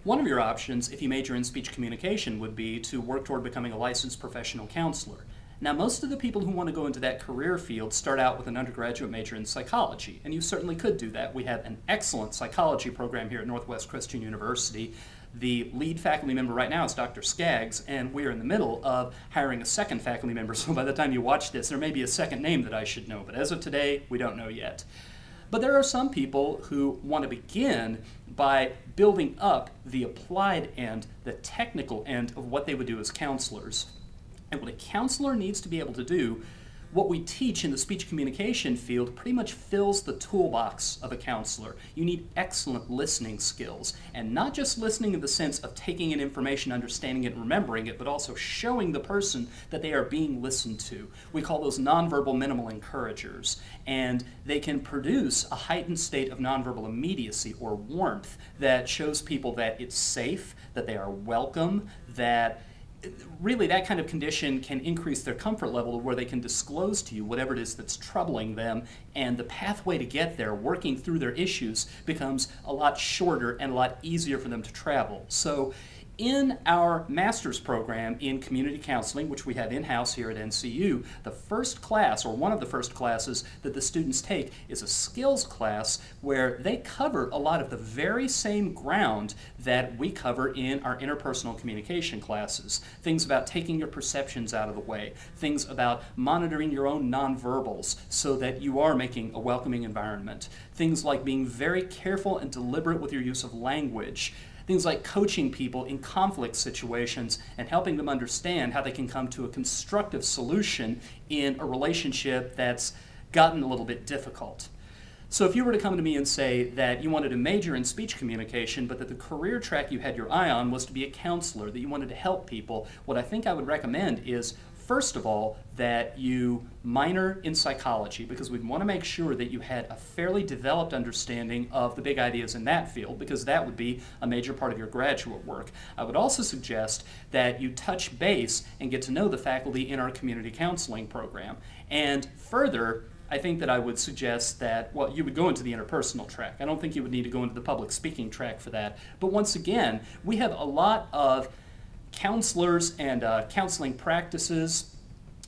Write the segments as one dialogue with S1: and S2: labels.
S1: One of your options, if you major in speech communication, would be to work toward becoming a licensed professional counselor. Now, most of the people who want to go into that career field start out with an undergraduate major in psychology, and you certainly could do that. We have an excellent psychology program here at Northwest Christian University. The lead faculty member right now is Dr. Skaggs, and we are in the middle of hiring a second faculty member, so by the time you watch this, there may be a second name that I should know, but as of today, we don't know yet. But there are some people who want to begin by building up the applied end, the technical end of what they would do as counselors. And what a counselor needs to be able to do, what we teach in the speech communication field pretty much fills the toolbox of a counselor. You need excellent listening skills, and not just listening in the sense of taking in information, understanding it, and remembering it, but also showing the person that they are being listened to. We call those nonverbal minimal encouragers, and they can produce a heightened state of nonverbal immediacy or warmth that shows people that it's safe, that they are welcome, that really that kind of condition can increase their comfort level where they can disclose to you whatever it is that's troubling them, and the pathway to get there, working through their issues, becomes a lot shorter and a lot easier for them to travel. So in our master's program in community counseling, which we have in-house here at NCU, the first class, or one of the first classes that the students take, is a skills class where they cover a lot of the very same ground that we cover in our interpersonal communication classes. Things about taking your perceptions out of the way, things about monitoring your own nonverbals so that you are making a welcoming environment, things like being very careful and deliberate with your use of language, things like coaching people in conflict situations and helping them understand how they can come to a constructive solution in a relationship that's gotten a little bit difficult. So if you were to come to me and say that you wanted to major in speech communication, but that the career track you had your eye on was to be a counselor, that you wanted to help people, what I think I would recommend is, first of all, that you minor in psychology, because we'd want to make sure that you had a fairly developed understanding of the big ideas in that field, because that would be a major part of your graduate work. I would also suggest that you touch base and get to know the faculty in our community counseling program. And further, I think that I would suggest that, well, you would go into the interpersonal track. I don't think you would need to go into the public speaking track for that. But once again, we have a lot of counselors and counseling practices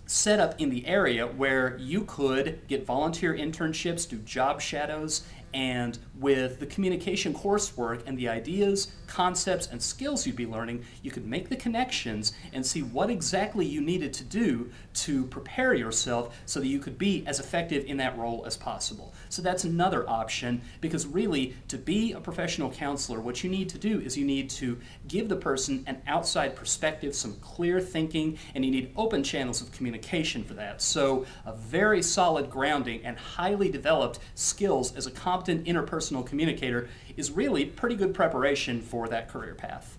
S1: set up in the area where you could get volunteer internships, do job shadows, and with the communication coursework and the ideas, concepts, and skills you'd be learning, you could make the connections and see what exactly you needed to do to prepare yourself so that you could be as effective in that role as possible. So that's another option, because really, to be a professional counselor, what you need to do is you need to give the person an outside perspective, some clear thinking, and you need open channels of communication for that. So a very solid grounding and highly developed skills as a competent interpersonal communicator is really pretty good preparation for that career path.